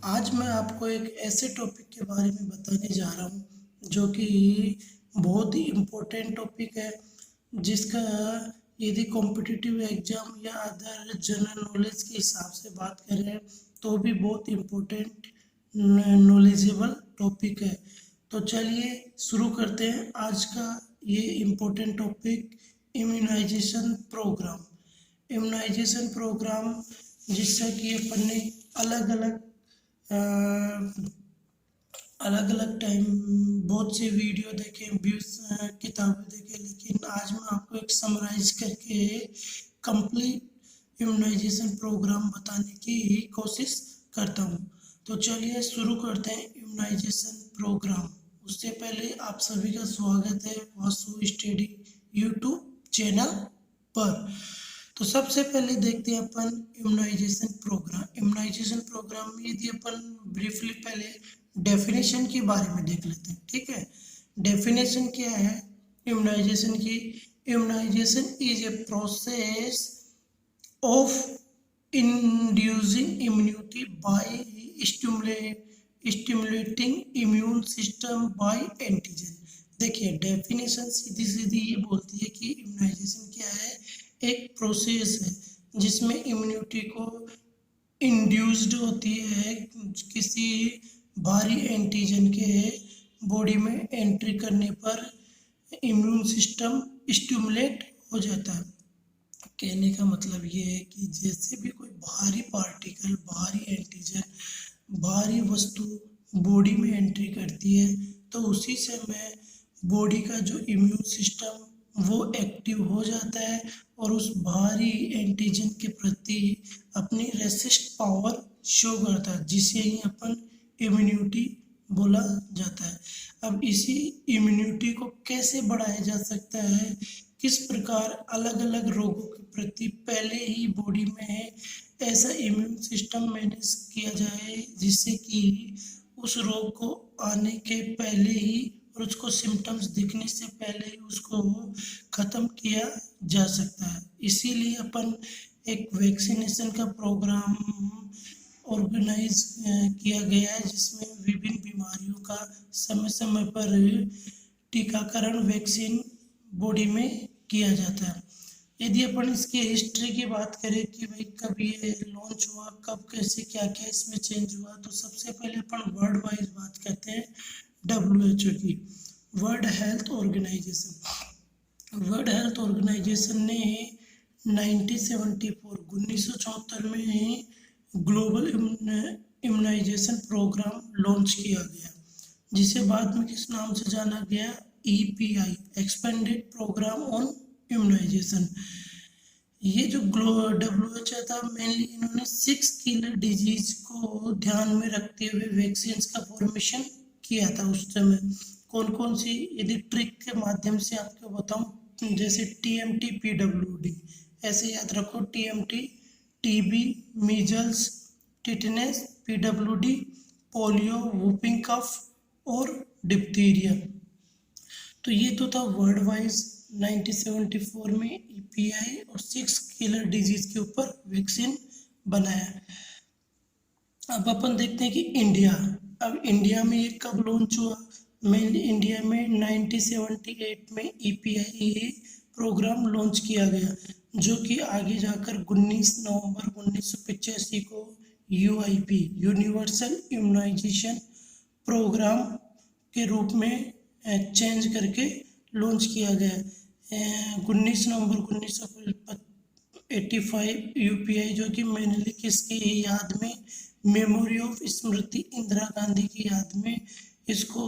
आज मैं आपको एक ऐसे टॉपिक के बारे में बताने जा रहा हूँ जो कि बहुत ही इम्पोर्टेंट टॉपिक है, जिसका यदि कॉम्पिटिटिव एग्जाम या अदर जनरल नॉलेज के हिसाब से बात करें तो भी बहुत इम्पोर्टेंट नॉलेजेबल टॉपिक है। तो चलिए शुरू करते हैं आज का ये important topic, immunization programme. Immunization programme जिससे कि अपन ने अलग अलग अलग अलग टाइम बहुत से वीडियो देखे, किताबें देखे, लेकिन आज मैं आपको एक समराइज करके कंप्लीट इम्यूनाइजेशन प्रोग्राम बताने की कोशिश करता हूँ। तो चलिए शुरू करते हैं इम्यूनाइजेशन प्रोग्राम। उससे पहले आप सभी का स्वागत है वासु स्टडी यूट्यूब चैनल पर। तो सबसे पहले देखते हैं अपन इम्यूनाइजेशन प्रोग्राम। इम्यूनाइजेशन प्रोग्राम में यदि अपन ब्रीफली पहले डेफिनेशन के बारे में देख लेते हैं, ठीक है। डेफिनेशन क्या है इम्यूनाइजेशन की? Immunization is a process of inducing immunity by stimulating immune system by antigen. देखिए डेफिनेशन सीधी सीधी ये बोलती है कि इम्यूनाइजेशन क्या है, एक प्रोसेस है जिसमें इम्यूनिटी को इंड्यूस्ड होती है किसी भारी एंटीजन के बॉडी में एंट्री करने पर इम्यून सिस्टम स्टिमुलेट हो जाता है। कहने का मतलब ये है कि जैसे भी कोई भारी पार्टिकल, भारी एंटीजन, भारी वस्तु बॉडी में एंट्री करती है तो उसी समय बॉडी का जो इम्यून सिस्टम वो एक्टिव हो जाता है और उस भारी एंटीजन के प्रति अपनी रेसिस्ट पावर शो करता है, जिसे ही अपन इम्यूनिटी बोला जाता है। अब इसी इम्यूनिटी को कैसे बढ़ाया जा सकता है, किस प्रकार अलग अलग रोगों के प्रति पहले ही बॉडी में ऐसा इम्यून सिस्टम मैनेज किया जाए जिससे कि उस रोग को आने के पहले ही और उसको सिम्टम्स दिखने से पहले ही उसको ख़त्म किया जा सकता है। इसीलिए अपन एक वैक्सीनेशन का प्रोग्राम ऑर्गेनाइज किया गया है जिसमें विभिन्न बीमारियों का समय समय पर टीकाकरण वैक्सीन बॉडी में किया जाता है। यदि अपन इसकी हिस्ट्री की बात करें कि भाई कब ये लॉन्च हुआ, कब कैसे क्या क्या इसमें चेंज हुआ, तो सबसे पहले अपन वर्ल्ड वाइज बात करते हैं WHO की, world health organization. World health organization ने 1974 में ग्लोबल इम्यूनाइजेशन प्रोग्राम लॉन्च किया गया, जिसे बाद में किस नाम से जाना गया? EPI, expanded programme on immunization. ये जो WHO था, मेनली इन्होंने 6 किलर डिजीज को ध्यान में रखते हुए वैक्सीन का फॉर्मेशन किया था उस समय। कौन कौन सी, यदि ट्रिक के माध्यम से आपको बताऊं, जैसे TMT PWD, ऐसे याद रखो, TMT TB, measles, tetanus, PWD polio, whooping cough और डिप्थीरिया। तो ये तो था वर्ल्ड वाइज 1974 में EPI और 6 किलर डिजीज के ऊपर वैक्सीन बनाया। अब अपन देखते हैं कि इंडिया, अब इंडिया में ये कब लॉन्च हुआ? मेनली इंडिया में 1978 में EPI प्रोग्राम लॉन्च किया गया, जो कि आगे जाकर 19 नवंबर 1985 को UIP, यूनिवर्सल इम्यूनाइजेशन प्रोग्राम के रूप में चेंज करके लॉन्च किया गया। 19 नवंबर 1985 UPI, जो कि मेनली किसकी याद में, मेमोरी ऑफ स्मृति इंदिरा गांधी की याद में इसको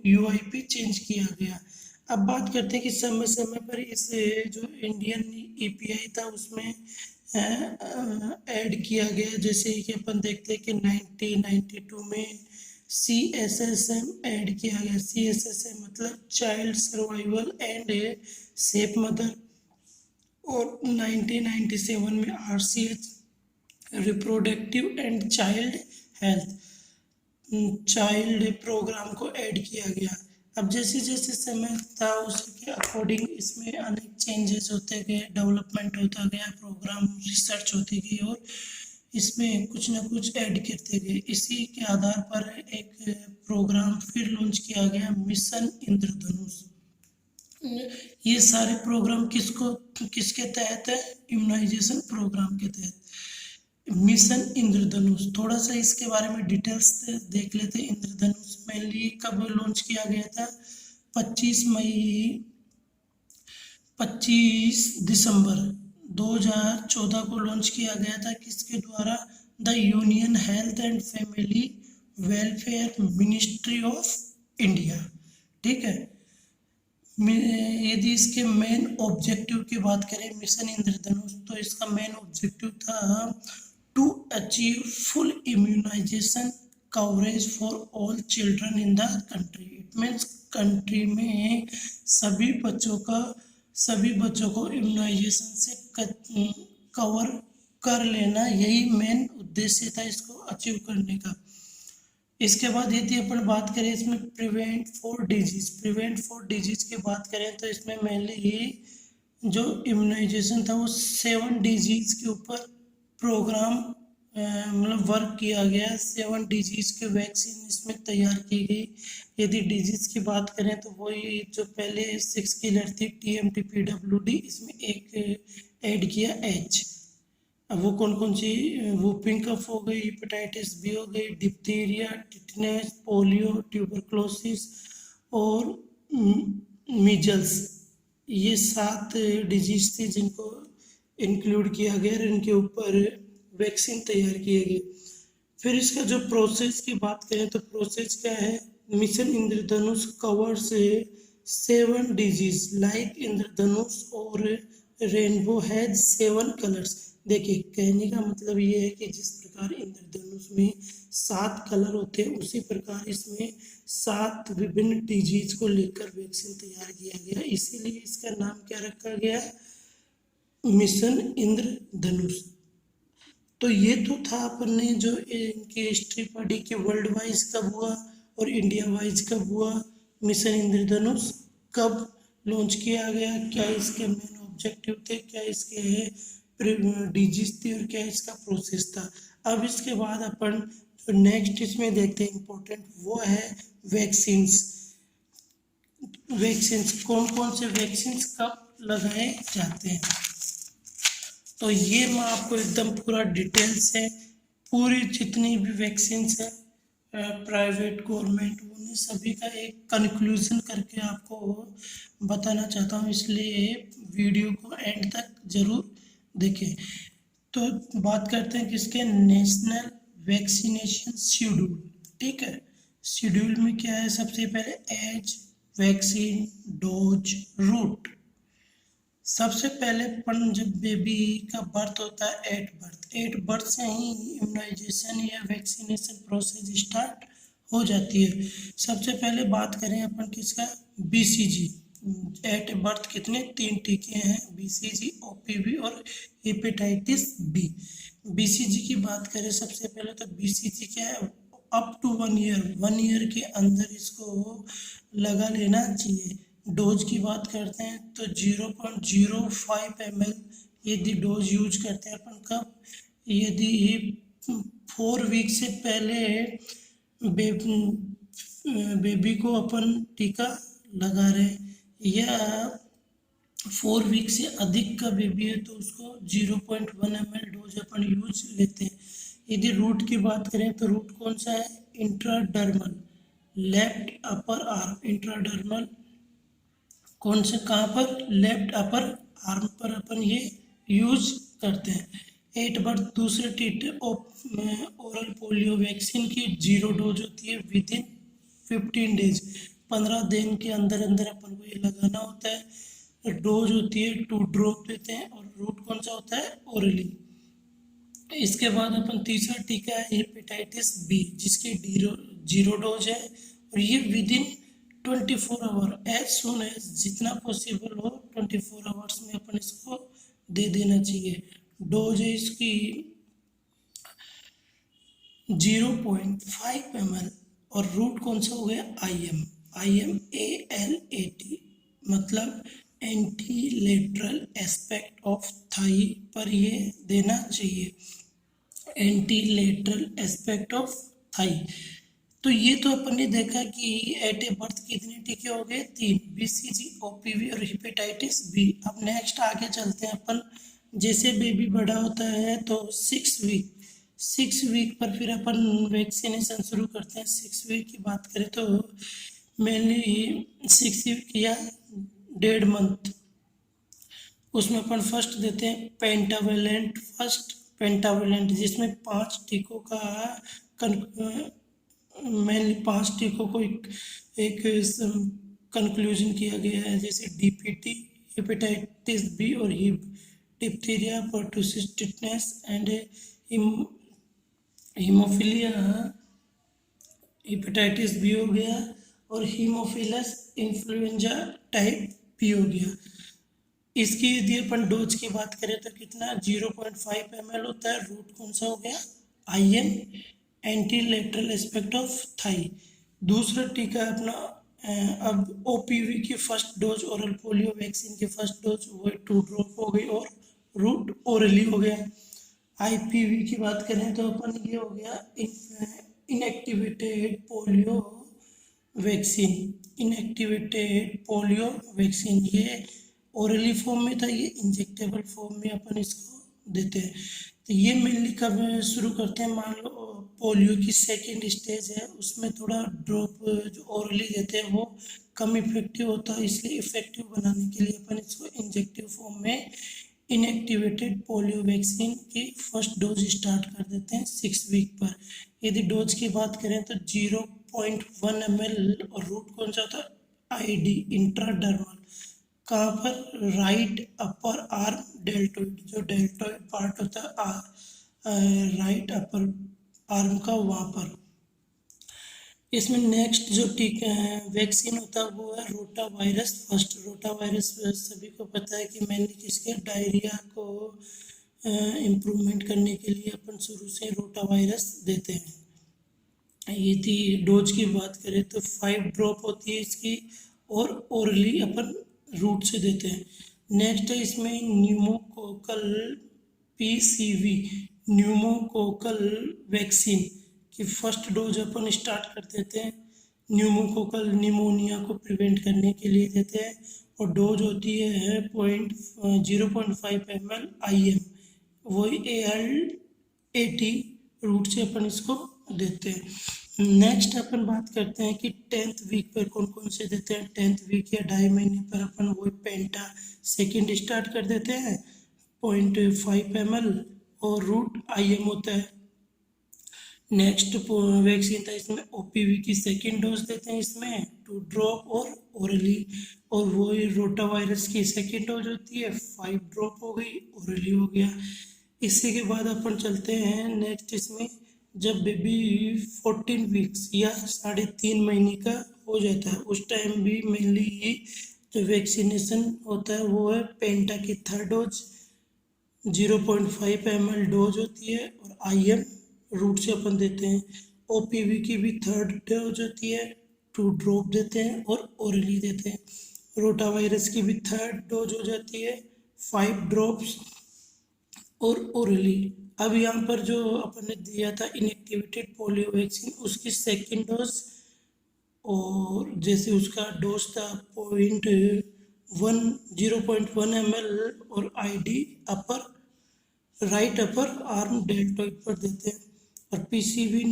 UIP चेंज किया गया। अब बात करते हैं कि समय समय पर इस जो इंडियन EPI था उसमें ऐड किया गया, जैसे कि अपन देखते हैं कि 1992 में CSSM ऐड किया गया। CSSM मतलब child survival and safe mother, और 1997 में RCH reproductive and child health child programme को ऐड किया गया। अब जैसे जैसे समय था उसके अकॉर्डिंग इसमें अनेक चेंजेस होते गए, डेवलपमेंट होता गया, प्रोग्राम रिसर्च होती गई और इसमें कुछ ना कुछ ऐड करते गए। इसी के आधार पर एक प्रोग्राम फिर लॉन्च किया गया, मिशन इंद्रधनुष। ये सारे प्रोग्राम किसके तहत है? इम्यूनाइजेशन प्रोग्राम के तहत। मिशन इंद्रधनुष, थोड़ा सा इसके बारे में डिटेल्स देख लेते हैं। इंद्रधनुष मेनली कब लॉन्च किया गया था? 25 दिसंबर 2014 को लॉन्च किया गया था। किसके द्वारा? The union health and family welfare ministry of India. ठीक है। यदि इसके मेन ऑब्जेक्टिव की बात करें मिशन इंद्रधनुष, तो इसका मेन ऑब्जेक्टिव था to achieve full immunization coverage for all children in the country. It means country में सभी बच्चों को इम्यूनाइजेशन से कवर कर लेना, यही मेन उद्देश्य था इसको अचीव करने का। इसके बाद यदि अपन बात करें इसमें प्रिवेंट फॉर डिजीज की बात करें, तो इसमें मेनली ये जो इम्यूनाइजेशन था वो 7 डिजीज के ऊपर प्रोग्राम मतलब वर्क किया गया। 7 डिजीज के वैक्सीन इसमें तैयार की गई। यदि डिजीज की बात करें तो वही जो पहले 6 किलर थी TMT PWD, इसमें एक ऐड किया H। अब वो कौन कौन सी? वूपिंग कफ हो गई, हेपेटाइटिस बी हो गई, डिप्थीरिया, टिटनेस, पोलियो, ट्यूबरक्लोसिस और मीजल्स। ये 7 डिजीज थी जिनको इंक्लूड किया गया और इनके ऊपर वैक्सीन तैयार किए गए। फिर इसका जो प्रोसेस की बात करें तो प्रोसेस क्या है? मिशन इंद्रधनुष कवर्स 7 डिजीज लाइक इंद्रधनुष और रेनबो हैज 7 कलर्स। देखिए, कहने का मतलब ये है कि जिस प्रकार इंद्रधनुष में 7 कलर होते हैं, उसी प्रकार इसमें 7 विभिन्न डिजीज को लेकर वैक्सीन तैयार किया गया। इसीलिए इसका नाम क्या रखा गया? मिशन इंद्रधनुष। तो ये तो था अपन ने जो इनकी हिस्ट्री पढ़ी कि वर्ल्ड वाइज कब हुआ और इंडिया वाइज कब हुआ, मिशन इंद्रधनुष कब लॉन्च किया गया, क्या इसके मेन ऑब्जेक्टिव थे, क्या इसके डिजीज थी और क्या इसका प्रोसेस था। अब इसके बाद अपन जो नेक्स्ट इसमें देखते हैं इम्पोर्टेंट, वो है वैक्सीन्स। कौन कौन से वैक्सीन्स कब लगाए जाते हैं, तो ये मैं आपको एकदम पूरा डिटेल से पूरी जितनी भी वैक्सीन्स है प्राइवेट गवर्नमेंट, उन्हें सभी का एक कंक्लूजन करके आपको बताना चाहता हूँ, इसलिए वीडियो को एंड तक जरूर देखें। तो बात करते हैं किसके? National vaccination schedule. ठीक है। शेड्यूल में क्या है? सबसे पहले एज, वैक्सीन, डोज, रूट। सबसे पहले जब बेबी का बर्थ होता है, एट बर्थ से ही इम्यूनाइजेशन या वैक्सीनेशन प्रोसेस स्टार्ट हो जाती है। सबसे पहले बात करें अपन किसका? BCG। एट बर्थ कितने? 3 टीके हैं, BCG, OPV और हेपेटाइटिस बी। BCG की बात करें सबसे पहले, तो BCG क्या है? अप टू 1 ईयर के अंदर इसको लगा लेना चाहिए। डोज की बात करते हैं तो 0.05 ml यदि डोज यूज करते हैं अपन। कब? यदि 4 वीक से पहले बेबी को अपन टीका लगा रहे या 4 वीक से अधिक का बेबी है तो उसको 0.1 ml डोज अपन यूज लेते हैं। यदि रूट की बात करें तो रूट कौन सा है? Intradermal, left upper arm. Intradermal कौन से? कहाँ पर? लेफ्ट अपर आर्म पर अपन ये यूज करते हैं। 8 बर्थ दूसरे टीके ओरल पोलियो वैक्सीन की 0 डोज होती है विदिन 15 डेज। 15 दिन के अंदर अंदर अपन को ये लगाना होता है। डोज होती है 2 ड्रॉप देते हैं और रूट कौन सा होता है? ओरली। इसके बाद अपन तीसरा टीका है हेपेटाइटिस बी, जिसकी 0 डोज है और ये within 24 hour, as soon as जितना पॉसिबल हो 24 आवर्स में अपन इसको दे देना चाहिए। डोज है इसकी 0.5 ml और रूट कौन सा हो गया? IM मतलब एंटीलेटरल एस्पेक्ट ऑफ थाई पर ये देना चाहिए। एंटीलेटरल एस्पेक्ट ऑफ थाई। तो ये तो अपन ने देखा कि एट ए बर्थ कितने टीके हो गए, 3, बीसीजी, ओपीवी और हेपेटाइटिस बी। अब नेक्स्ट आगे चलते हैं अपन। जैसे बेबी बड़ा होता है तो 6 वीक पर फिर अपन वैक्सीनेशन शुरू करते हैं। 6 वीक की बात करें तो मेनली 6 वीक या 1.5 मंथ, उसमें अपन फर्स्ट देते हैं पेंटावेलेंट, जिसमें 5 टीकों का मेनली 5 टीकों को एक कंक्लूजन किया गया है, जैसे डीपीटी, हेपेटाइटिस बी और Hib, diphtheria, pertussis, tetanus and haemophilia, hepatitis B हो गया, और हीमोफिलस इन्फ्लुएंजा टाइप बी हो गया। इसकी यदि अपन डोज की बात करें तो कितना 0.5 ml होता है। रूट कौन सा हो गया, IM, एंटीलेटरल एस्पेक्ट ऑफ थाई। दूसरा टीका अपना अब OPV की first dose, oral polio vaccine की फर्स्ट डोज वो 2 ड्रॉप हो गई और रूट ओरली हो गया। IPV की बात करें तो अपन ये हो गया इनएक्टिवेटेड पोलियो वैक्सीन। ये ओरली फॉर्म में था, ये इंजेक्टेबल फॉर्म में अपन इसको देते हैं। तो ये मेनली कब शुरू करते हैं, मान लो पोलियो की सेकेंड स्टेज है, उसमें थोड़ा ड्रॉप जो ओरली देते हैं वो कम इफेक्टिव होता है, इसलिए इफेक्टिव बनाने के लिए अपन इसको इंजेक्टिव फॉर्म में इनएक्टिवेटेड पोलियो वैक्सीन की फर्स्ट डोज स्टार्ट कर देते हैं 6 वीक पर। यदि डोज की बात करें तो 0.1 ml, और रूट कौन सा होता है, ID, इंट्राडर्मल। कहाँ पर, राइट अपर आर्म डेल्टोइड, जो डेल्टोइड पार्ट होता है राइट अपर आर्म का, वहाँ पर। इसमें नेक्स्ट जो टीका वैक्सीन होता है वो है rota virus first. Rota virus सभी को पता है कि मैंने किसके, डायरिया को इम्प्रूवमेंट करने के लिए अपन शुरू से रोटा वायरस देते हैं। यदि डोज की बात करें तो 5 ड्रॉप होती है इसकी, और ओरली अपन रूट से देते हैं। नेक्स्ट है इसमें न्यूमोकोकल PCV, न्यूमोकोकल वैक्सीन की फर्स्ट डोज अपन स्टार्ट कर देते हैं। न्यूमोकोकल निमोनिया को प्रिवेंट करने के लिए देते हैं, और डोज होती है 0.5 ml IM, वही ALAT रूट से अपन इसको देते हैं। नेक्स्ट अपन बात करते हैं कि 10th वीक पर कौन कौन से देते हैं। 10th वीक या 2.5 महीने पर अपन वही पेंटा सेकेंड स्टार्ट कर देते हैं 0.5 ml, और रूट IM होता है। नेक्स्ट वैक्सीन था इसमें OPV की सेकेंड डोज देते हैं, इसमें 2 ड्रॉप और ओरली, और वही रोटा वायरस की सेकेंड डोज होती है 5 ड्रॉप हो गई, ओरली हो गया। इसी के बाद अपन चलते हैं नेक्स्ट, इसमें जब बेबी 14 वीक्स या 3.5 महीने का हो जाता है, उस टाइम भी मेनली ये जो वैक्सीनेशन होता है वो है पेंटा की थर्ड डोज, 0.5 ml डोज होती है, और IM रूट से अपन देते हैं। OPV की भी थर्ड डोज होती है, 2 ड्रॉप देते हैं और ओरली देते हैं। रोटा वायरस की भी थर्ड डोज हो जाती है 5 ड्रॉप्स और ओरली। अब यहाँ पर जो अपन ने दिया था इनएक्टिवेटेड पोलियो वैक्सीन, उसकी सेकेंड डोज, और जैसे उसका डोज था 0.1 ml, और ID right upper arm deltoid पर देते हैं। और PCV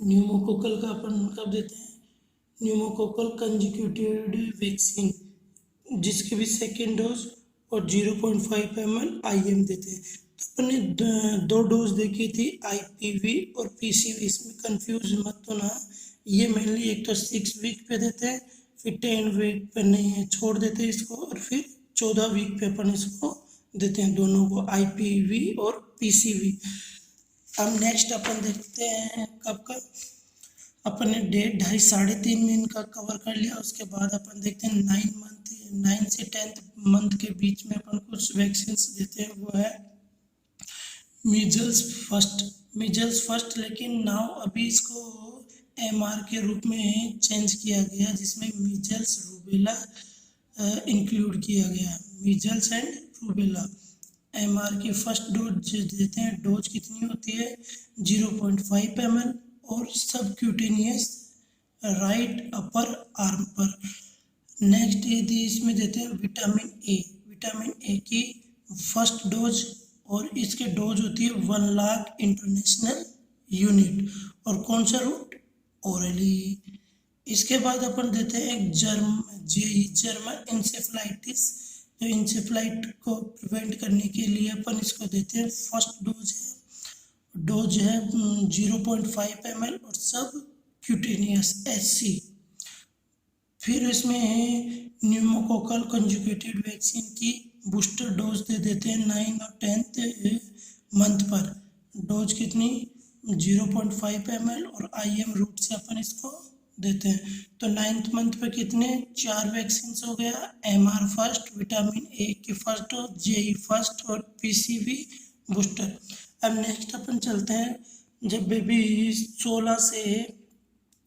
न्यूमोकोकल का अपन कब देते हैं, न्यूमोकोकल कंजुगेटेड वैक्सीन, जिसकी भी सेकेंड डोज और 0.5 ml IM देते हैं। तो अपन ने 2 डोज देखी थी IPV और PCV, इसमें कंफ्यूज मत होना। ये मेनली एक तो 6 वीक पे देते हैं, फिर 10 वीक पे नहीं छोड़ देते हैं इसको, और फिर 14 वीक पे अपन इसको देते हैं, दोनों को IPV और PCV। अब नेक्स्ट अपन देखते हैं कब का, अपन ने 2.5-3.5 महीने का कवर कर लिया। उसके बाद अपन देखते हैं 9 से 10th मंथ के बीच में अपन कुछ वैक्सीन देते हैं, वो है मीजल्स फर्स्ट। लेकिन नाउ अभी इसको MR के रूप में चेंज किया गया, जिसमें मीजल्स रूबेला इंक्लूड किया गया, मीजल्स एंड रूबेला। MR की फर्स्ट डोज देते हैं, डोज कितनी होती है 0.5 ml और सबक्यूटेनियस राइट अपर आर्म पर। नेक्स्ट यदि इसमें देते हैं विटामिन ए की फर्स्ट डोज और इसके डोज होती है 1 लाख इंटरनेशनल यूनिट और कौन सा रूट ओरली। इसके बाद अपन देते हैं एक जर्मन इंसेफ्लाइटिस, जो इंसेफ्लाइट को प्रिवेंट करने के लिए अपन इसको देते हैं। फर्स्ट डोज है 0.5 ml और सब क्यूटेनियस SC। फिर इसमें है न्यूमोकोकल कंजुगेटेड वैक्सीन की बूस्टर डोज दे देते हैं 9 और 10th मंथ पर। डोज कितनी 0.5 ml और IM रूट से अपन इसको देते हैं। तो 9th मंथ पे कितने 4 वैक्सीन हो गया, MR फर्स्ट, विटामिन ए की फर्स्ट डोज, JE फर्स्ट और PCV बूस्टर। अब नेक्स्ट अपन चलते हैं जब बेबी 16 से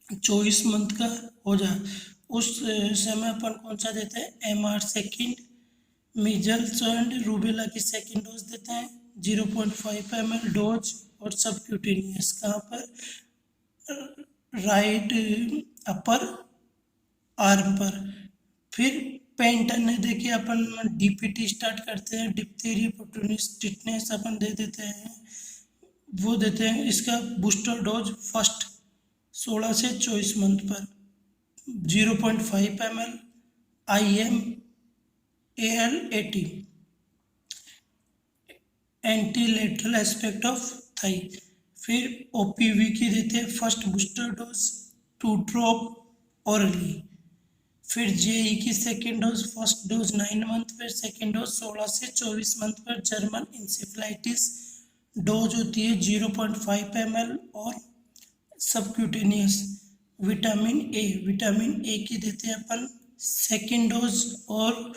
24 मंथ का हो जाए उस समय अपन कौन सा देते हैं MR second, measles and rubella की सेकेंड डोज देते हैं 0.5 ml डोज और सबक्यूटेनियस कहाँ पर राइट अपर आर्म पर। फिर पेंटन देखिए अपन DPT स्टार्ट करते हैं, डिप्थीरिया परटूनिस टिटनेस अपन दे देते हैं, वो देते हैं। इसका बूस्टर डोज फर्स्ट 16 से 24 मंथ पर 0.5 ml IM AL80 anti lateral aspect of Thai. फिर OPV की देते हैं first booster dose 2 drop orally. फिर JE की second dose, first dose 9 month पर, सेकेंड डोज 16 से 24 मंथ पर। जर्मन इंसेफ्लाइटिस डोज होती है 0.5 ml और सबक्यूटेनियस। विटामिन ए की देते हैं अपन सेकेंड डोज और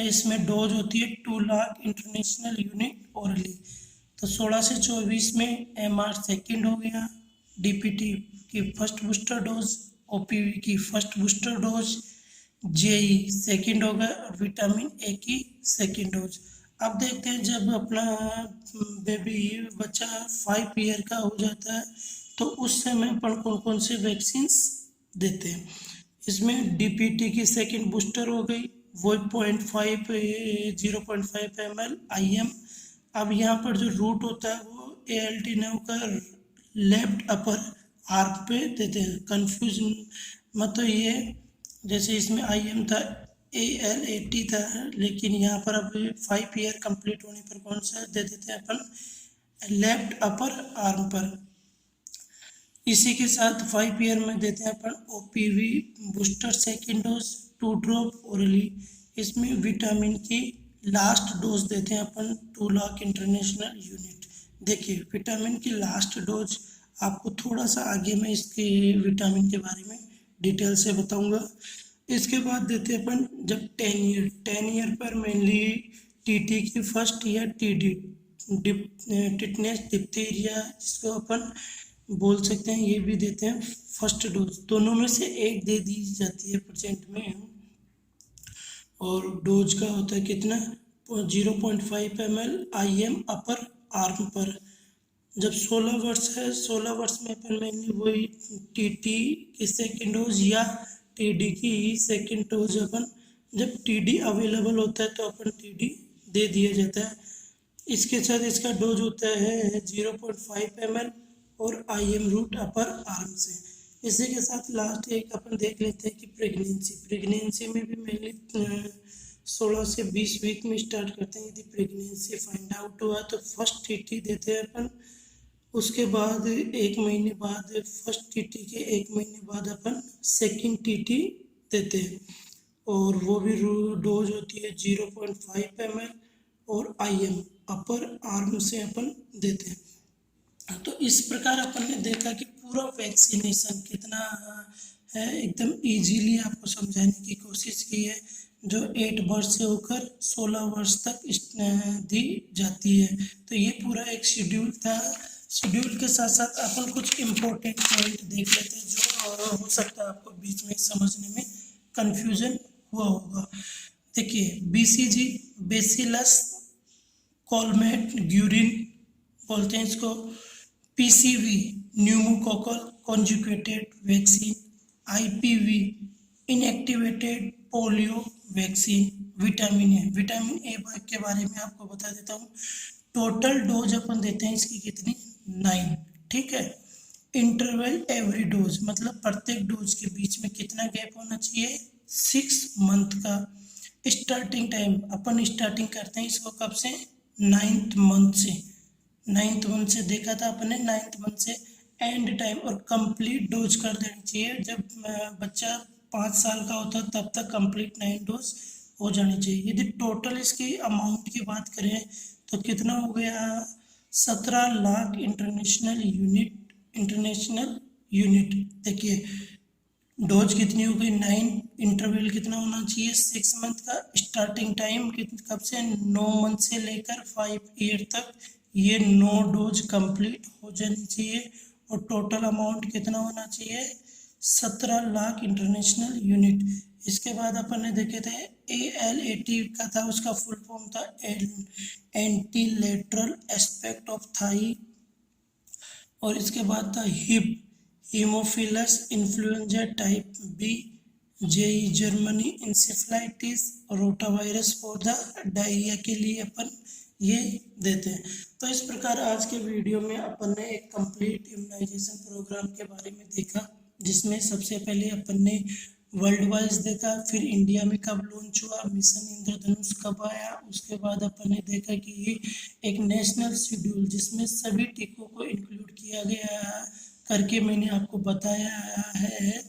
इसमें डोज होती है 2 लाख इंटरनेशनल यूनिट ओरली। तो 16 से 24 में MR सेकेंड हो गया, DPT की फर्स्ट बूस्टर डोज, OPV की first booster dose, JE second होगा और विटामिन ए की सेकेंड डोज। अब देखते हैं जब अपना बेबी बच्चा 5 ईयर का हो जाता है तो उस समय अपन कौन कौन से वैक्सीन्स देते हैं। इसमें DPT की सेकेंड बूस्टर हो गई, वो 0.5 ml IM। अब यहाँ पर जो रूट होता है वो AL9 का लेफ्ट अपर आर्म पे देते हैं। कंफ्यूजन मत तो ये जैसे इसमें IM था AL80 था, लेकिन यहाँ पर अब 5 ईयर कंप्लीट होने पर कौन सा दे देते हैं अपन लेफ्ट अपर आर्म पर। इसी के साथ 5 ईयर में देते हैं अपन OPV booster second dose 2 drop orally. इसमें विटामिन की लास्ट डोज देते हैं अपन 2 लाख इंटरनेशनल यूनिट। देखिए विटामिन की लास्ट डोज आपको थोड़ा सा आगे मैं इसके विटामिन के बारे में डिटेल से बताऊंगा। इसके बाद देते हैं अपन जब 10 ईयर पर मेनली TT की फर्स्ट या TD टिटनेस डिप्थीरिया जिसको अपन बोल सकते हैं, ये भी देते हैं फर्स्ट डोज। दोनों में से एक दे दी जाती है परसेंट में और डोज का होता है कितना 0.5 ml IM अपर आर्म पर। जब 16 वर्ष है 16 वर्ष में अपन मेनली वही TT की सेकेंड डोज या TD की सेकेंड डोज अपन जब TD अवेलेबल होता है तो अपन TD दे दिया जाता है। इसके साथ इसका डोज होता है 0.5 ml और IM रूट अपर आर्म से। इसी के साथ लास्ट एक अपन देख लेते हैं कि प्रेगनेंसी में भी मेनली 16 से 20 वीक में स्टार्ट करते हैं। यदि प्रेगनेंसी फाइंड आउट हुआ तो फर्स्ट TT देते हैं अपन, उसके बाद 1 महीने बाद फर्स्ट TT के 1 महीने बाद अपन सेकेंड TT देते हैं और वो भी डोज होती है 0.5 ml और IM अपर आर्म से अपन देते हैं। तो इस प्रकार अपन ने देखा कि पूरा वैक्सीनेशन कितना है, एकदम इजीली आपको समझाने की कोशिश की है, जो 8 वर्ष से होकर 16 वर्ष तक दी जाती है। तो ये पूरा एक शेड्यूल था। शेड्यूल के साथ साथ अपन कुछ इम्पोर्टेंट पॉइंट देख लेते हैं जो हो सकता है आपको बीच में समझने में कंफ्यूजन हुआ होगा। देखिए BCG बेसिलस कॉलमेट ग्यूरिन बोलते हैं इसको, PCV pneumococcal conjugated vaccine, IPv inactivated polio vaccine, vitamin A के बारे में आपको बता देता हूँ। टोटल डोज अपन देते हैं इसकी कितनी, 9, ठीक है। इंटरवल एवरी डोज मतलब प्रत्येक डोज के बीच में कितना गैप होना चाहिए, 6 मंथ का। स्टार्टिंग टाइम अपन स्टार्टिंग करते हैं इसको कब से, 9th मंथ से। 9th मंथ से देखा था अपने, 9th मंथ से एंड टाइम, और कंप्लीट डोज कर देनी चाहिए जब बच्चा 5 साल का होता है तब तक कंप्लीट 9 डोज हो जानी चाहिए। यदि टोटल इसकी अमाउंट की बात करें तो कितना हो गया, 17 लाख इंटरनेशनल यूनिट। देखिए डोज कितनी हो गई, 9, इंटरवल कितना होना चाहिए, 6 मंथ का। स्टार्टिंग टाइम कब से, 9 मंथ से लेकर 5 ईयर तक ये 9 डोज कंप्लीट हो जानी चाहिए। और टोटल अमाउंट कितना होना चाहिए, 17 लाख इंटरनेशनल यूनिट। इसके बाद अपन ने देखे थे ALAT का था, उसका फुल फॉर्म था anti lateral aspect of thigh, और इसके बाद था Hib haemophilus influenza type B, JE जर्मनी encephalitis, rotavirus for the diarrhoea के लिए अपन ये देते हैं। तो इस प्रकार आज के वीडियो में अपन ने एक कंप्लीट इम्यूनाइजेशन प्रोग्राम के बारे में देखा, जिसमें सबसे पहले अपन ने वर्ल्ड वाइज देखा, फिर इंडिया में कब लॉन्च हुआ, मिशन इंद्रधनुष कब आया, उसके बाद अपन ने देखा कि ये एक नेशनल शेड्यूल जिसमें सभी टीकों को इंक्लूड किया गया करके मैंने आपको बताया है,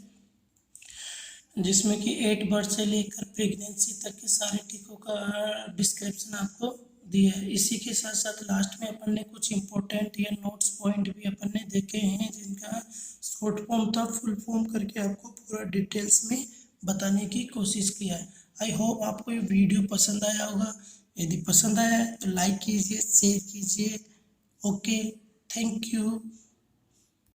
जिसमें कि 8 बर्थ से लेकर प्रेगनेंसी तक के सारे टीकों का डिस्क्रिप्शन आपको दिया है। इसी के साथ साथ लास्ट में अपन ने कुछ इंपॉर्टेंट या नोट्स पॉइंट भी अपन ने देखे हैं, जिनका शॉर्ट फॉर्म था, फुल फॉर्म करके आपको पूरा डिटेल्स में बताने की कोशिश किया है। आई होप आपको ये वीडियो पसंद आया होगा। यदि पसंद आया है तो लाइक कीजिए, शेयर कीजिए। Okay, thank you.